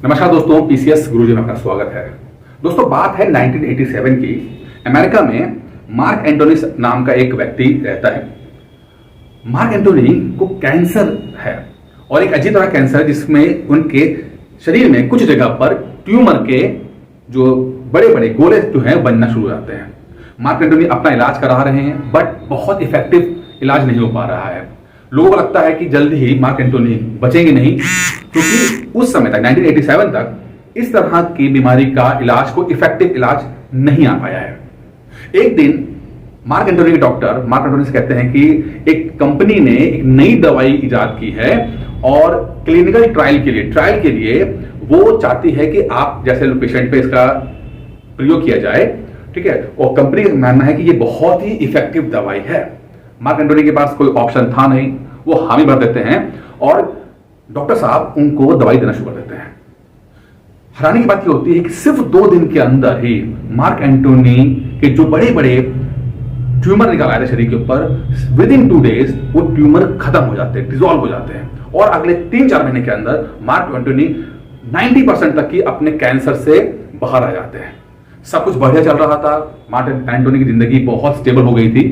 नमस्कार दोस्तों, पीसीएस गुरुजी में आपका स्वागत है। दोस्तों, बात है 1987 की। अमेरिका में मार्क एंटोनी नाम का एक व्यक्ति रहता है। मार्क एंटोनी को कैंसर है और एक अजीब तरह कैंसर है जिसमें उनके शरीर में कुछ जगह पर ट्यूमर के जो बड़े बड़े गोले जो हैं बनना शुरू हो जाते हैं। मार्क एंटोनी अपना इलाज करा रहे हैं बट बहुत इफेक्टिव इलाज नहीं हो पा रहा है। लोगों को लगता है कि जल्दी ही मार्क एंटोनी बचेंगे नहीं, क्योंकि उस समय तक 1987 तक इस तरह की बीमारी का इलाज को इफेक्टिव इलाज नहीं आ पाया है। एक दिन मार्क एंटोनी के डॉक्टर मार्क एंटोनी से कहते हैं कि एक कंपनी ने एक नई दवाई इजाद की है और क्लिनिकल ट्रायल के लिए वो चाहती है कि आप जैसे पेशेंट पे इसका प्रयोग किया जाए, ठीक है। और कंपनी का मानना है कि ये बहुत ही इफेक्टिव दवाई है। मार्क एंटोनी के पास कोई ऑप्शन था नहीं, वो हामी भर देते हैं और डॉक्टर साहब उनको दवाई देना शुरू कर देते हैं। हैरानी की बात यह होती है कि सिर्फ 2 दिन के अंदर ही मार्क एंटोनी के जो बड़े बड़े ट्यूमर निकल आए थे शरीर के ऊपर, विद इन 2 डेज वो ट्यूमर खत्म हो जाते हैं, डिसॉल्व हो जाते हैं और अगले 3-4 महीने के अंदर मार्क एंटोनी 90% तक की अपने कैंसर से बाहर आ जाते हैं। सब कुछ बढ़िया चल रहा था, मार्क एंटोनी की जिंदगी बहुत स्टेबल हो गई थी।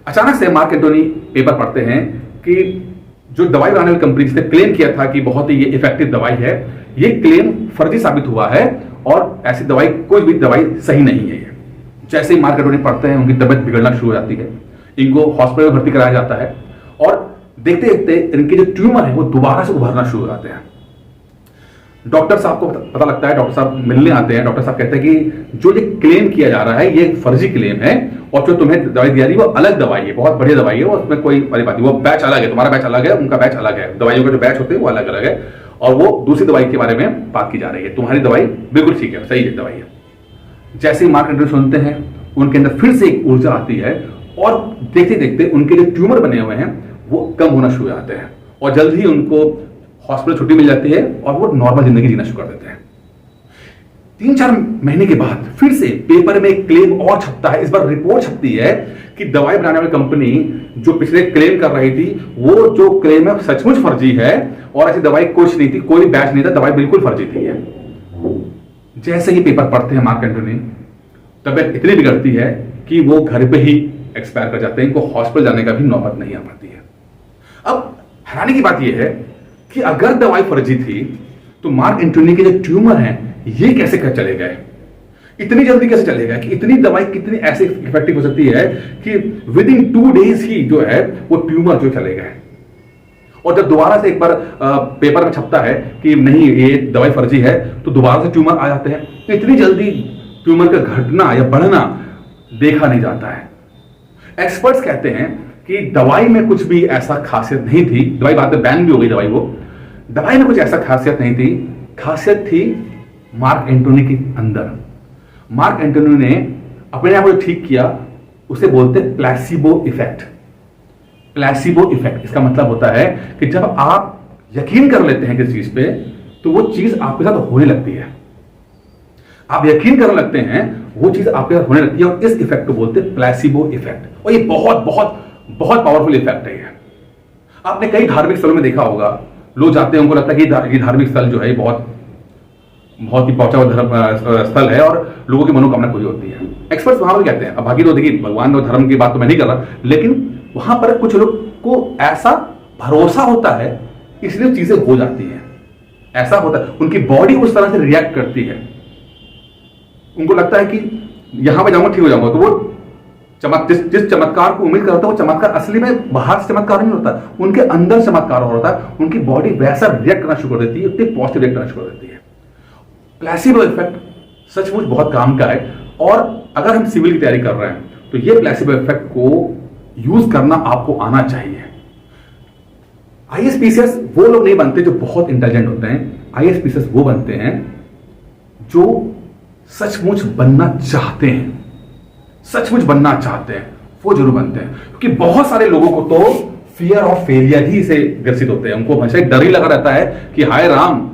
अचानक से मार्क एंटोनी पेपर पढ़ते हैं कि जो दवाई बनाने वाली कंपनी जिसने क्लेम किया था कि बहुत ही ये इफेक्टिव दवाई है, ये क्लेम फर्जी साबित हुआ है और ऐसी दवाई कोई भी दवाई सही नहीं है। जैसे ही मार्क एंटोनी पढ़ते हैं उनकी तबियत बिगड़ना शुरू हो जाती है, इनको हॉस्पिटल में भर्ती कराया जाता है और देखते देखते इनके जो ट्यूमर है वो दोबारा से उभरना शुरू हो जाते हैं। डॉक्टर साहब को पता लगता है, डॉक्टर साहब मिलने आते हैं। डॉक्टर साहब कहते हैं कि जो ये क्लेम किया जा रहा है ये फर्जी क्लेम है और जो तुम्हें दवाई दी जा रही है वो अलग दवाई है, बहुत बढ़िया दवाई है, उसमें कोई बड़ी बात नहीं, वो बैच अलग है, तुम्हारा बैच अलग है, उनका बैच अलग है, दवाइयों का जो बैच होते हैं वो अलग अलग है और वो दूसरी दवाई के बारे में बात की जा रही है। तुम्हारी दवाई बिल्कुल ठीक है, सही दवाई है। जैसे ही मार्क एंटोनी सुनते हैं उनके अंदर फिर से एक ऊर्जा आती है और देखते देखते उनके जो ट्यूमर बने हुए हैं वो कम होना शुरू हो जाते हैं और जल्द ही उनको हॉस्पिटल छुट्टी मिल जाती है और वो नॉर्मल जिंदगी जीना शुरू कर देते हैं। 3-4 महीने के बाद फिर से पेपर में एक क्लेम और छपता है। इस बार रिपोर्ट छपती है कि दवाई बनाने वाली कंपनी जो पिछले क्लेम कर रही थी वो जो क्लेम है सचमुच फर्जी है और ऐसी दवाई कुछ नहीं थी, कोई बैच नहीं था, दवाई बिल्कुल फर्जी थी है। जैसे ही पेपर पढ़ते हैं मार्क एंटोनी, तबियत इतनी बिगड़ती है कि वो घर पे ही एक्सपायर कर जाते हैं, इनको हॉस्पिटल जाने का भी नौबत नहीं आ पाती है। अब हैरानी की बात यह है कि अगर दवाई फर्जी थी तो मार्क एंटोनी के जो ट्यूमर हैं ये कैसे चले गए, इतनी जल्दी कैसे चले गए, कि इतनी दवाई कितनी ऐसे इफेक्टिव हो सकती है कि विद इन 2 डेज ही जो है वो ट्यूमर जो चले गए। और जब दोबारा से एक बार पेपर में छपता है कि नहीं ये दवाई फर्जी है तो दोबारा से ट्यूमर आ जाते हैं। तो इतनी जल्दी ट्यूमर का घटना या बढ़ना देखा नहीं जाता है। एक्सपर्ट्स कहते हैं कि दवाई में कुछ भी ऐसा खासियत नहीं थी, दवाई बाद में बैन भी हो गई दवाई में कुछ ऐसा खासियत नहीं थी, खासियत थी मार्क एंटोनी के अंदर। मार्क एंटोनी ने अपने आप को ठीक किया, उसे बोलते हैं प्लेसिबो इफेक्ट। प्लेसिबो इफेक्ट इसका मतलब होता है कि जब आप यकीन कर लेते हैं किसी चीज पे तो वो चीज आपके साथ होने लगती है। आप यकीन करने लगते हैं वो चीज आपके साथ होने लगती है और इस इफेक्ट को बोलते हैं प्लेसिबो इफेक्ट। और ये बहुत बहुत बहुत पावरफुल इफेक्ट है। आपने कई धार्मिक स्थलों में देखा होगा, लोग जाते हैं, उनको लगता है कि धार्मिक स्थल जो है बहुत बहुत ही पहुंचा हुआ धर्म स्थल है और लोगों की मनोकामना पूरी होती है। एक्सपर्ट्स वहां पर कहते हैं, अब बाकी तो देखिए भगवान और धर्म की बात तो मैं नहीं कर रहा, लेकिन वहां पर कुछ लोग को ऐसा भरोसा होता है इसलिए चीजें हो जाती हैं। ऐसा होता है, उनकी बॉडी उस तरह से रिएक्ट करती है, उनको लगता है कि यहां पे जाऊंगा ठीक हो जाऊंगा। तो वो जिस चमत्कार को उम्मीद करता है वो चमत्कार असली में बाहर से चमत्कार नहीं होता, उनके अंदर चमत्कार हो रहा है। उनकी बॉडी वैसा रिएक्ट करना शुरू कर देती है, उतनी पॉजिटिव रिएक्ट करना शुरू कर देती है। प्लेसिबो इफेक्ट सचमुच बहुत काम का है और अगर हम सिविल की तैयारी कर रहे हैं तो ये प्लेसिबो इफेक्ट को यूज करना आपको आना चाहिए। आईएएस पीसीएस वो लोग नहीं बनते जो बहुत इंटेलिजेंट होते हैं, आईएएस पीसीएस वो बनते हैं जो सचमुच बनना चाहते हैं, सचमुच बनना चाहते हैं वो जरूर बनते हैं। क्योंकि बहुत सारे लोगों को तो फियर ऑफ फेलियर ही से ग्रसित होते हैं, उनको हमेशा एक डर ही लगा रहता है कि हाय राम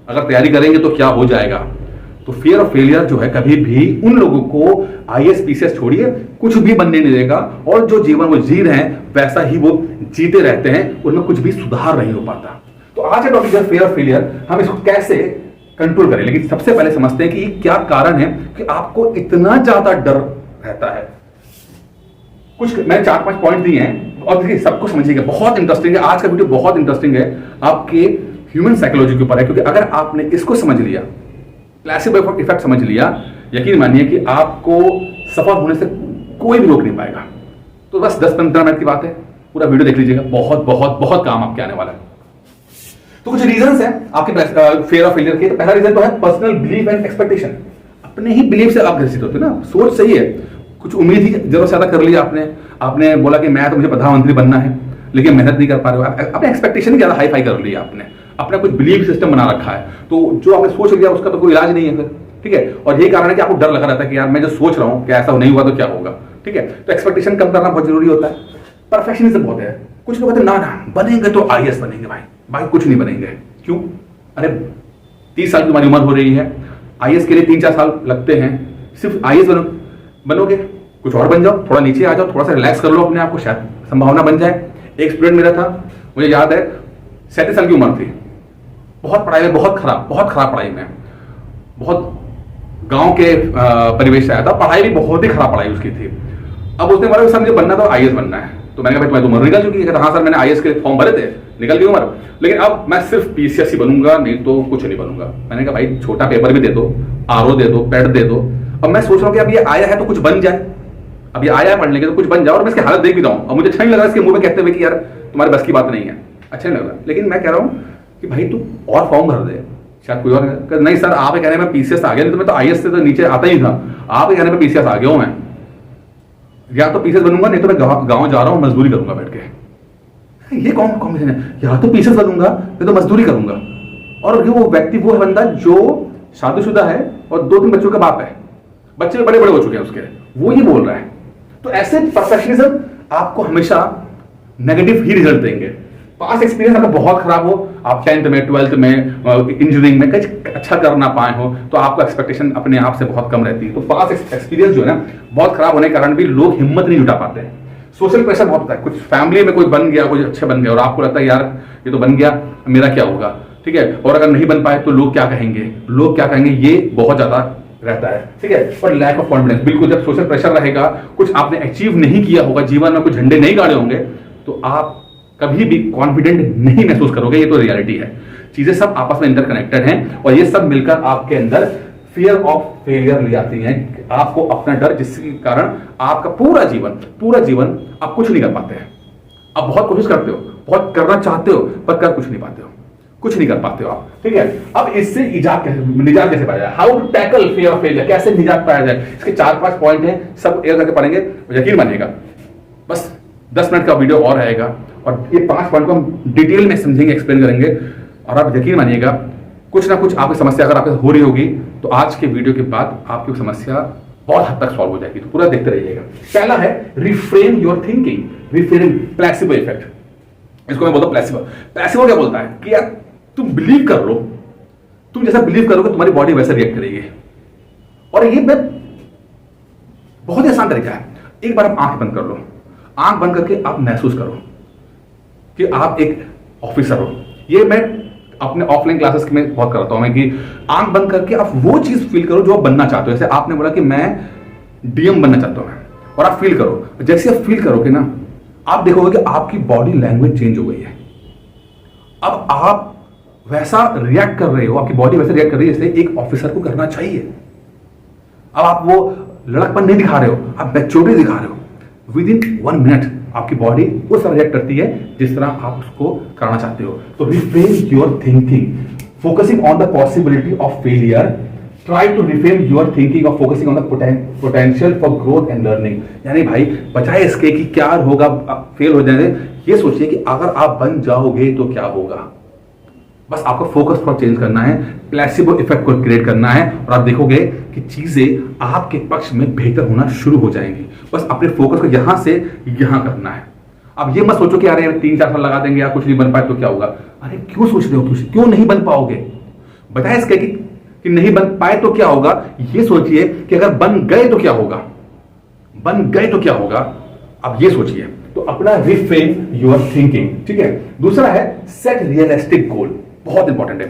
अगर तैयारी करेंगे तो क्या हो जाएगा। तो फियर ऑफ फेलियर जो है कभी भी उन लोगों को आईएएस पीसीएस छोड़िए कुछ भी बनने नहीं देगा और जो जीवन वो जी रहे हैं वैसा ही वो जीते रहते हैं, उनमें कुछ भी सुधार नहीं हो पाता। तो आज का टॉपिक है फियर ऑफ फेलियर। हम इसको कैसे कंट्रोल करें। लेकिन सबसे पहले समझते हैं कि ये क्या कारण है कि आपको इतना ज्यादा डर रहता है। कुछ मैंने 4-5 पॉइंट दिए हैं और देखिए सबको समझिएगा, बहुत इंटरेस्टिंग है आज का वीडियो, बहुत इंटरेस्टिंग है आपके ह्यूमन साइकोलॉजी के ऊपर है। क्योंकि अगर आपने इसको समझ लिया, प्लेसिबो इफेक्ट समझ लिया, यकीन मानिए कि आपको सफल होने से कोई भी रोक नहीं पाएगा। तो बस 10-15 मिनट की बात है, पूरा वीडियो देख लीजिएगा, बहुत बहुत बहुत काम आपके आने वाला है। तो कुछ रीजंस हैं आपके फेयर ऑफ फेलियर के। तो पहला रीजन तो है पर्सनल बिलीफ एंड एक्सपेक्टेशन। अपने ही बिलीफ से आप ग्रसित होते हैं ना, सोच सही है, कुछ उम्मीद ही जरूर से ज्यादा कर लिया आपने बोला कि मैं तो मुझे प्रधानमंत्री बनना है, लेकिन मेहनत नहीं कर पा रहे हो, अपने एक्सपेक्टेशन ज्यादा हाई फाई कर लिया आपने, अपना कुछ बिलीफ सिस्टम बना रखा है। तो जो आपने सोच लिया उसका तो कोई इलाज नहीं है फिर, ठीक है। और यही कारण है कि आपको डर लगा रहता है कि यार मैं जो सोच रहा हूँ कि ऐसा नहीं हुआ तो क्या होगा, ठीक है। तो एक्सपेक्टेशन कम करना बहुत जरूरी होता है। परफेक्शनिज्म बहुत है, कुछ लोग कहते हैं ना बनेंगे तो आईएएस बनेंगे, भाई कुछ नहीं बनेंगे। क्यों? अरे 30 साल की तुम्हारी उम्र हो रही है, आईएएस के लिए 3-4 साल लगते हैं, सिर्फ आईएएस बनोगे, कुछ और बन जाओ, थोड़ा नीचे आ जाओ, थोड़ा सा रिलैक्स कर लो अपने आप को, शायद संभावना बन जाए। एक स्टूडेंट मेरा था, मुझे याद है 37 साल की उम्र थी, बहुत पढ़ाई में बहुत खराब पढ़ाई में, बहुत गांव के परिवेश से आया था, पढ़ाई भी बहुत ही खराब पढ़ाई उसकी थी। अब उसने बोला सर मुझे बनना तो आईएएस बनना है। तो मैंने कहा भाई तुम्हारी उम्र निकल चुकी है। कहता हाँ सर मैंने आईएएस के फॉर्म भरे थे, निकल गई उम्र, लेकिन अब मैं सिर्फ पीसीएस ही बनूंगा, नहीं तो कुछ नहीं बनूंगा। मैंने कहा भाई छोटा पेपर भी दे दो, आरओ दे दो, पेट दे दो। अब मैं सोच रहा हूँ कि अब ये आया है तो कुछ बन जाए, अब ये आया है पढ़ने के तो कुछ बन जाए। और मैं इसकी हालत देख भी रहा हूँ, अब मुझे अच्छा नहीं लग रहा इसके मुंह में कहते हुए कि यार तुम्हारे बस की बात नहीं है, अच्छा नहीं लग रहा। लेकिन मैं कह रहा हूँ कि भाई तू और फॉर्म भर दे, शायद कोई और नहीं सर आप कहने में पीसीएस आ गया, नहीं तो मैं तो आईएएस से तो नीचे आता ही था, आप कहने में पीसीएस आ गया हूं मैं, या तो पीसीएस बनूंगा नहीं तो मैं गांव जा रहा हूं मजदूरी करूंगा बैठ के। ये कौन कॉम्बिनेशन है? या तो पीसीएस बनूंगा नहीं तो मजदूरी करूंगा। और वो व्यक्ति वो है बंदा जो शादीशुदा है और 2-3 बच्चों का बाप है, बच्चे बड़े बड़े हो चुके हैं उसके, वो ये बोल रहा है। तो ऐसे परफेक्शनिज्म आपको हमेशा नेगेटिव ही रिजल्ट देंगे। पास एक्सपीरियंस आपका बहुत खराब हो, आप 10th में 12th में इंजीनियरिंग में कुछ अच्छा कर ना पाए हो, तो आपको एक्सपेक्टेशन अपने आप से बहुत कम रहती है। तो पास एक्सपीरियंस जो है ना बहुत खराब होने के कारण भी लोग हिम्मत नहीं जुटा पाते हैं। सोशल प्रेशर बहुत होता है, कुछ फैमिली में कोई बन गया, कुछ अच्छे बन गया और आपको लगता है यार ये तो बन गया, मेरा क्या होगा, ठीक है। और अगर नहीं बन पाए तो लोग क्या कहेंगे, ये बहुत ज्यादा रहता है, ठीक है। और लैक ऑफ कॉन्फिडेंस, बिल्कुल जब सोशल प्रेशर रहेगा, कुछ आपने अचीव नहीं किया होगा, जीवन में कुछ झंडे नहीं गाड़े होंगे, तो आप कभी भी कॉन्फिडेंट नहीं महसूस करोगे। ये तो रियलिटी है, चीजें सब आपस में इंटरकनेक्टेड हैं और ये सब मिलकर आपके अंदर फियर ऑफ फेलियर ले आती हैं, आपको अपना डर, जिसके कारण आपका पूरा जीवन आप कुछ नहीं कर पाते हैं। आप बहुत कोशिश करते हो, बहुत करना चाहते हो, पर कर कुछ नहीं पाते हो, कुछ नहीं कर पाते हो आप, ठीक है। अब इससे निजात कैसे पाया जाए, how to tackle fear of failure, कैसे निजात पाया जाए, इसके 4-5 पॉइंट हैं, सब एक करके पढ़ेंगे, यकीन मानिएगा बस 10 मिनट का वीडियो और रहेगा और ये 5 पॉइंट को हम डिटेल में समझेंगे, एक्सप्लेन करेंगे। और आप यकीन मानिएगा कुछ ना कुछ आपकी समस्या अगर आपके हो रही होगी तो आज के वीडियो के बाद आपकी समस्या बहुत हद तक सॉल्व हो जाएगी। तो पूरा देखते रहिएगा। पहला है reframe your thinking, reframe placebo effect, इसको मैं बोलता हूं प्लेसिबो। प्लेसिबो क्या बोलता है कि यार तुम बिलीव कर लो, तुम जैसा बिलीव करोगे तुम्हारी बॉडी वैसा रिएक्ट करेगी। और ये बहुत ही आसान तरीका है। एक बार आप आंख बंद कर लो, आंख बंद करके आप महसूस करो कि आप एक ऑफिसर हो। ये मैं अपने ऑफलाइन क्लासेस में बहुत करता हूं मैं कि आंख बंद करके आप वो चीज फील करो जो आप बनना चाहते हो। जैसे आपने बोला कि मैं डीएम बनना चाहता हूं, और आप फील करो, जैसे आप फील करोगे ना आप देखोगे कि आपकी बॉडी लैंग्वेज चेंज हो गई है। अब आप वैसा रिएक्ट कर रहे हो, आपकी बॉडी वैसे रिएक्ट कर रही है जैसे एक ऑफिसर को करना चाहिए। अब आप वो लड़कपन नहीं दिखा रहे हो, आप मैच्योरिटी दिखा रहे हो। विद इन 1 मिनट आपकी बॉडी उस तरह रिएक्ट करती है जिस तरह आप उसको करना चाहते हो। तो reframe your thinking, focusing on the possibility of failure, try to reframe your thinking of focusing on the potential for growth and learning. यानी भाई बजाय इसके कि क्या होगा, फेल हो जाए, ये सोचिए कि अगर आप बन जाओगे तो क्या होगा। बस आपको फोकस थोड़ा चेंज करना है, प्लेसिबो इफेक्ट को क्रिएट करना है और आप देखोगे कि चीजें आपके पक्ष में बेहतर होना शुरू हो जाएंगी। बस अपने फोकस को यहां से यहां करना है। अब ये मत सोचो कि अरे 3-4 साल लगा देंगे या कुछ नहीं बन पाए तो क्या होगा। अरे क्यों सोच रहे हो, क्यों नहीं बन पाओगे? बजाय इसके कि नहीं बन पाए तो क्या होगा, ये सोचिए कि अगर बन गए तो क्या होगा, बन गए तो क्या होगा। अब ये सोचिए। तो अपना रिफ्रेम योर थिंकिंग, ठीक है। दूसरा है सेट रियलिस्टिक गोल, बहुत इंपॉर्टेंट है।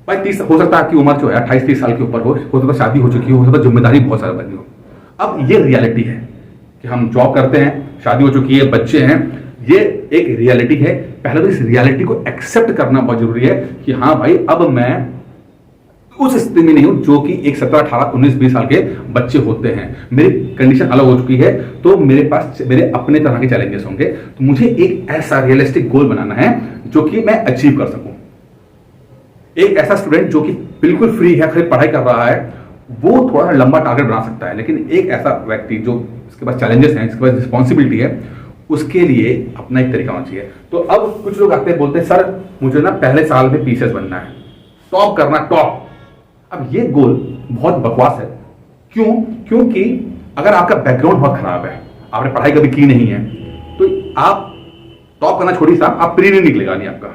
भाई 30 हो सकता है आपकी उम्र जो है 28-30 साल के ऊपर हो सकता है शादी हो चुकी हो सकता है जिम्मेदारी बहुत सारा बनी हो। अब ये रियलिटी है कि हम जॉब करते हैं, शादी हो चुकी है, बच्चे हैं, ये एक रियलिटी है। पहले तो इस रियलिटी को एक्सेप्ट करना बहुत जरूरी है कि हाँ भाई अब मैं उस स्थिति में नहीं हूं जो कि एक 17, 18, 19, 20 साल के बच्चे होते हैं। मेरी कंडीशन अलग हो चुकी है, तो मेरे पास मेरे अपने तरह के चैलेंजेस होंगे। तो मुझे एक ऐसा रियलिस्टिक गोल बनाना है जो कि मैं अचीव कर सकूं। एक ऐसा स्टूडेंट जो कि बिल्कुल फ्री है, खाली पढ़ाई कर रहा है, वो थोड़ा सा लंबा टारगेट बना सकता है, लेकिन एक ऐसा व्यक्ति जो इसके पास चैलेंजेस हैं, इसके पास रिस्पॉन्सिबिलिटी है, उसके लिए अपना एक तरीका होना चाहिए। तो अब कुछ लोग आते हैं बोलते हैं सर मुझे ना पहले साल में पीसीएस बनना है, टॉप करना, टॉप। अब ये गोल बहुत बकवास है। क्यों? क्योंकि अगर आपका बैकग्राउंड बहुत खराब है, आपने पढ़ाई कभी की नहीं है, तो आप टॉप करना छोड़िए साहब, आप प्री नहीं निकलेगा नहीं आपका।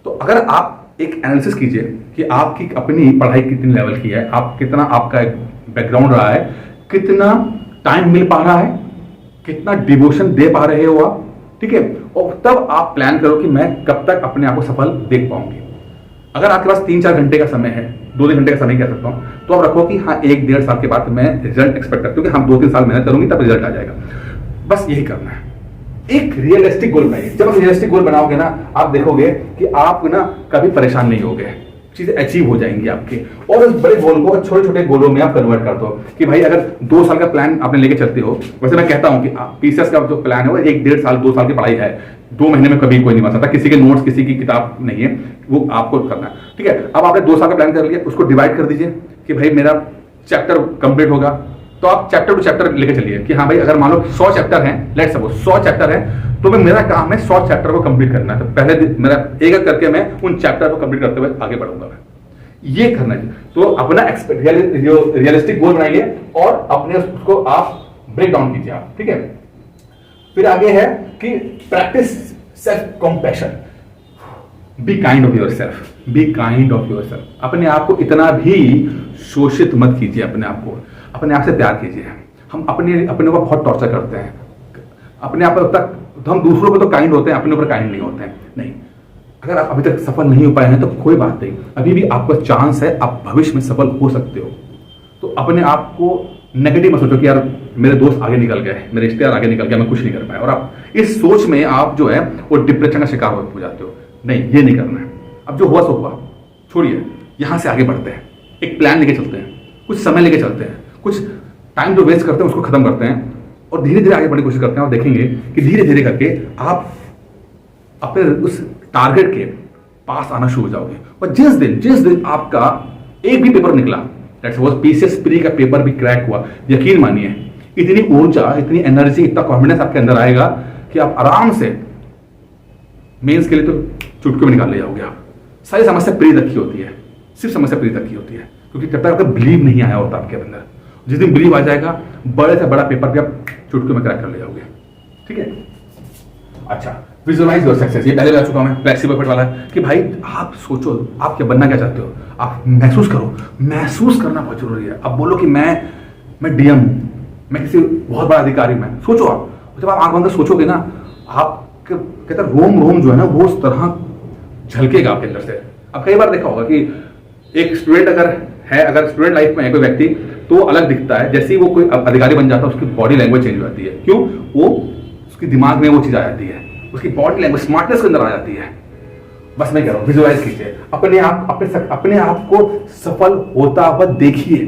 तो अगर आप एक एनालिसिस कीजिए कि आपकी अपनी पढ़ाई कितनी लेवल की है, आप कितना आपका बैकग्राउंड रहा है, कितना टाइम मिल पा रहा है, कितना डिवोशन दे पा रहे हो आप, ठीक है। और तब आप प्लान करो कि मैं कब तक अपने आप को सफल देख पाऊंगी। अगर आपके पास 3-4 घंटे का समय है, 2-3 घंटे का समय कह सकता हूं, तो आप रखो कि हाँ 1-1.5 साल के बाद मैं रिजल्ट एक्सपेक्ट करती हूँ कि हम 2-3 साल मेहनत करूंगी तब रिजल्ट आ जाएगा। बस यही करना है। एक रियलिस्टिक गोल बनाइए। जब आप रियलिस्टिक गोल बनाओगे ना, आप देखोगे कि आप ना कभी परेशान नहीं होगे, चीजें अचीव हो जाएंगी आपके। और उस बड़े गोल को छोटे छोटे गोलों में आप कन्वर्ट कर दो कि भाई अगर 2 साल का प्लान आपने लेके चलते हो, वैसे मैं कहता हूं कि पीसीएस का जो प्लान है वो 1-1.5 साल 2 साल की पढ़ाई है, 2 महीने में कभी कोई नहीं बन सकता, किसी के नोट्स किसी की किताब नहीं है, वो आपको करना है, ठीक है। अब आपने 2 साल का प्लान कर लिया, उसको डिवाइड कर दीजिए कि भाई मेरा चैप्टर कंप्लीट होगा, तो आप चैप्टर टू चैप्टर लेके चलिए कि हाँ भाई अगर मान लो 100 चैप्टर हैं, लेट्स सपोज 100 चैप्टर हैं, तो मैं मेरा काम है 100 चैप्टर को कंप्लीट करना है। तो पहले दिन मेरा एक करके मैं उन चैप्टर को कंप्लीट करते हुए आगे बढ़ूंगा, मैं ये करना है। तो अपना रियलिस्टिक गोल बनाइए और अपने उसको आप ब्रेक डाउन कीजिए आप, ठीक है। फिर आगे है कि practice self compassion. Be kind of your self, be kind of your self. अपने आप को इतना भी शोषित मत कीजिए, अपने आप से प्यार कीजिए। हम अपने ऊपर बहुत टॉर्चर करते हैं, अपने आप तक तो हम दूसरों पे तो काइंड होते हैं, अपने ऊपर काइंड नहीं होते हैं। नहीं, अगर आप अभी तक सफल नहीं हो पाए हैं तो कोई बात नहीं, अभी भी आपका चांस है, आप भविष्य में सफल हो सकते हो। तो अपने आप को नेगेटिव मत सोचो कि यार मेरे दोस्त आगे निकल गए, मेरे रिश्तेदार आगे निकल गए, मैं कुछ नहीं कर पाया, और आप इस सोच में आप जो है वो डिप्रेशन का शिकार हो जाते हो। नहीं, ये नहीं करना है। अब जो हुआ सो हुआ, छोड़िए, यहां से आगे बढ़ते हैं, एक प्लान लेके चलते हैं, कुछ समय लेके चलते हैं, कुछ टाइम जो वेस्ट करते हैं उसको खत्म करते हैं और धीरे धीरे आगे बढ़ने की कोशिश करते हैं। और देखेंगे कि धीरे धीरे करके आप अपने उस टारगेट के पास आना शुरू हो जाओगे। और जिस दिन आपका एक भी पेपर निकला, दैट्स वाज पीसीएस प्री का पेपर भी क्रैक हुआ, यकीन मानिए इतनी ऊर्जा, इतनी एनर्जी, इतना कॉन्फिडेंस आपके अंदर आएगा कि आप आराम से मेंस के लिए तो चुटकी में निकाल ले जाओगे। आप सारी समस्या प्री तक की होती है, सिर्फ समस्या प्री तक की होती है, क्योंकि जब तक आपका बिलीव नहीं आया होता आपके अंदर, जिस दिन बिलीव आ जाएगा बड़े से बड़ा पेपर भी आप चुटकी में क्रैक कर ले जाओगे, ठीक है। अच्छा, विजुअलाइज योर सक्सेस, ये पहले बता चुका हूं मैं, फ्लेक्सिबल एफर्ट वाला है कि भाई आप सोचो आप क्या बनना क्या चाहते हो, आप महसूस करो, महसूस करना बहुत जरूरी है। अब बोलो कि मैं डीएम हूं, मैं किसी बहुत बड़ा अधिकारी हूं, मैं सोचो आप, जब आप आंख बंद कर सोचोगे ना, आप कहते हैं रोम रोम जो है ना वो उस तरह झलकेगा आपके अंदर से। अब कई बार देखा होगा कि एक स्टूडेंट अगर स्टूडेंट लाइफ में है कोई व्यक्ति, तो अलग दिखता है, जैसे ही वो कोई अधिकारी बन जाता है उसकी बॉडी लैंग्वेज चेंज हो जाती है। क्यों? वो उसके दिमाग में वो चीज आ जाती है, उसकी बॉडी लैंग्वेज स्मार्टनेस के अंदर आ जाती है। बस मैं कह रहा हूं विजुअलाइज कीजिए, अपने आप को सफल होता हुआ देखिए,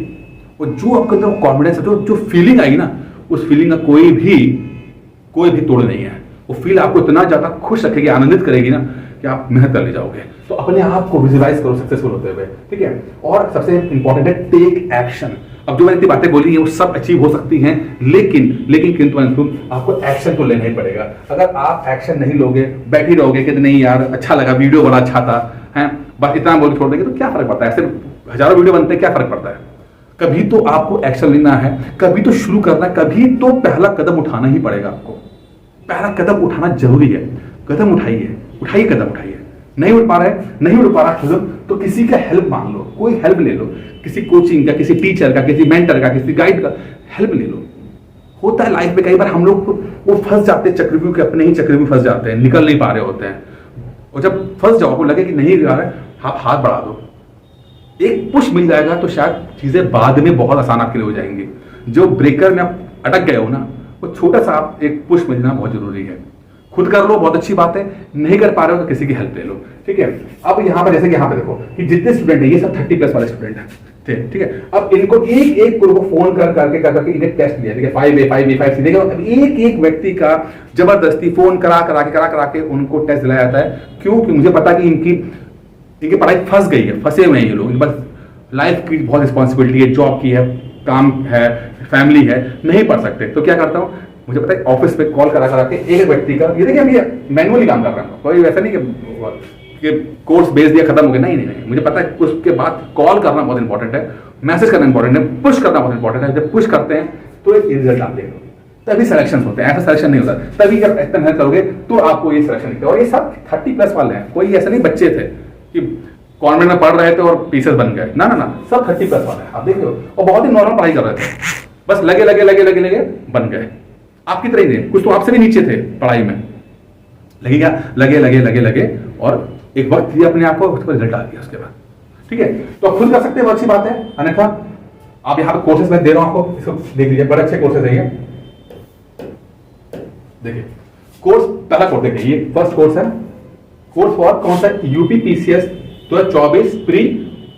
और जो आपके अंदर कॉन्फिडेंस है, जो फीलिंग आई ना, उस फीलिंग का कोई भी तोड़ नहीं है। वो फील आपको इतना ज्यादा खुश रखेगी, आनंदित करेगी ना कि आप मेहनत कर ले जाओगे। तो अपने आप को विजुअलाइज करो सक्सेसफुल होते हुए, ठीक है। और सबसे इंपॉर्टेंट है टेक एक्शन। अब जो मैंने इतनी बातें बोली हैं वो सब अचीव हो सकती हैं, लेकिन किंतु आपको एक्शन तो लेना ही पड़ेगा। अगर आप एक्शन नहीं लोगे, बैठी रहोगे कि नहीं यार अच्छा लगा, वीडियो बड़ा अच्छा था, हैं बस इतना बोल छोड़ देंगे, तो क्या फर्क पड़ता है? ऐसे हजारों वीडियो बनते हैं, क्या फर्क पड़ता है? कभी तो आपको एक्शन लेना है, कभी तो शुरू करना है, कभी तो पहला कदम उठाना ही पड़ेगा आपको। पहला कदम उठाना जरूरी है, कदम उठाइए कदम उठाइए। नहीं उठ पा रहा तो किसी का हेल्प मांग लो, कोई हेल्प ले लो, किसी कोचिंग का, किसी टीचर का, किसी मेंटर का, किसी गाइड का हेल्प ले लो। होता है लाइफ में कई बार हम लोग वो फंस जाते हैं चक्रव्यूह के, अपने ही चक्रव्यूह फंस जाते हैं, निकल नहीं पा रहे होते हैं। और जब फंस जाओ, आपको लगे कि नहीं आ रहा है, आप हाथ बढ़ा दो, एक पुश मिल जाएगा तो शायद चीजें बाद में बहुत आसान आपके लिए हो जाएंगी। जो ब्रेकर में आप अटक गए हो ना, वो छोटा सा आप एक पुश मिलना बहुत जरूरी है। खुद कर लो, बहुत अच्छी बात है, नहीं कर पा रहे हो तो किसी की हेल्प ले लो, ठीक है। अब यहाँ पर जैसे कि यहाँ पे देखो कि जितने स्टूडेंट है ये सब 30+ वाले स्टूडेंट हैं, ठीक है। अब इनको एक एक को फोन करके इन्हें टेस्ट लिया, ठीक है, 5A 5B 5C, देखो अब एक एक व्यक्ति का जबरदस्ती फोन करा के उनको टेस्ट दिलाया जाता है। क्यों? कि मुझे पता कि इनकी पढ़ाई फंस गई है, फंसे हुए हैं ये लोग, बस लाइफ की बहुत रिस्पॉन्सिबिलिटी है, जॉब की है, काम है, फैमिली है, नहीं पढ़ सकते। तो क्या करता हूँ, मुझे पता है ऑफिस पे कॉल करा के एक व्यक्ति का, ये देखिए अभी मैनुअली काम कर रहा हूँ, कोई वैसा नहीं कि कोर्स बेच दिया खत्म हो गया, नहीं, मुझे पता है उसके बाद कॉल करना बहुत इंपॉर्टेंट है, मैसेज करना इंपॉर्टेंट है, पुश करना बहुत इंपॉर्टेंट है। जब पुश करते हैं तो एक रिजल्ट आते हैं, तभी सिलेक्शन होते हैं, ऐसा सिलेक्शन नहीं होता। तभी जब इतना मेहनत करोगे तो आपको ये सिलेक्शन दिखता है। और ये सब 30+ वाले हैं, कोई ऐसा नहीं बच्चे थे कि कॉन्वेंट में पढ़ रहे थे और पीसेस बन गए, ना, सब 30+ वाले हैं, आप देख लो, और बहुत ही नॉर्मल पढ़ाई कर रहे थे, बस लगे बन गए। आपकी तरह ही नहीं, कुछ तो आपसे भी नीचे थे पढ़ाई में, लगे और एक वक्त दिया अपने आप को, उसके रिजल्ट आ गया उसके बाद, ठीक है। तो खुद कर सकते हैं, अच्छी बात है। अन्यथा आप यहाँ पे कोर्सेज में दे रहा हूं आपको, इसको देख लीजिए, बड़े अच्छे कोर्सेज है ये। देखिए कोर्स, पहला कोर्स देखिए, ये फर्स्ट कोर्स है, कोर्स फॉर कौन सा, UPPCS 2024 प्री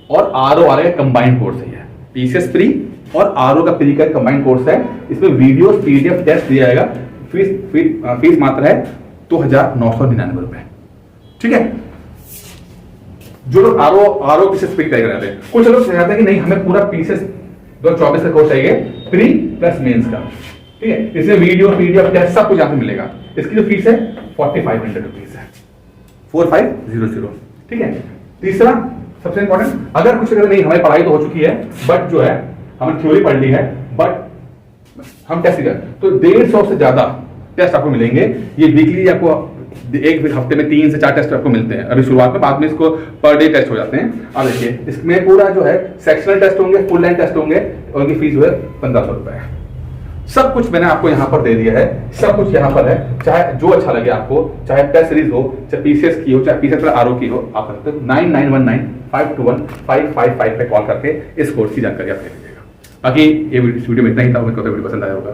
और RO का कंबाइंड कोर्स है ये। PCS प्री और RO का प्री का कंबाइंड कोर्स है। इसमें वीडियो PDF टेस्ट दिया जाएगा। फीस मात्र है 2,999 रुपए, ठीक है। जो लोग RO PCS प्री तय कराते हैं, कुछ लोग चाहते हैं कि नहीं हमें पूरा PCS 2024 का कोर्स चाहिए, प्री प्लस मेंस का, ठीक है। इसमें वीडियो PDF टेस्ट सब कुछ यहाँ पे मिलेगा। इसकी जो फीस है 4,500 रुपीज है, 4500, ठीक है। तीसरा सबसे इंपॉर्टेंट, अगर कुछ अगर नहीं हमारी पढ़ाई तो हो चुकी है, बट जो है हमने थ्योरी पढ़ ली है, बट हम टेस्ट कर, तो 150 से ज्यादा टेस्ट आपको मिलेंगे। ये वीकली आपको एक हफ्ते में 3 से 4 टेस्ट आपको मिलते हैं अभी शुरुआत में, बाद में इसको पर डे टेस्ट हो जाते हैं। अब देखिए इसमें पूरा जो है सेक्शनल टेस्ट होंगे, फुल लाइन टेस्ट होंगे, और उनकी फीस जो है 1500 रुपए है। सब कुछ मैंने आपको यहाँ पर दे दिया है, सब कुछ यहाँ पर है। चाहे जो अच्छा लगे आपको, चाहे टेस्ट सीरीज हो, चाहे PCS की हो, चाहे PCS RO की हो, आप सकते हो 9919521555 पे कॉल करके इस कोर्स की जानकारी आप ले लीजिएगा। बाकी ये वीडियो में इतना ही था, उनको तो वीडियो पसंद आया होगा।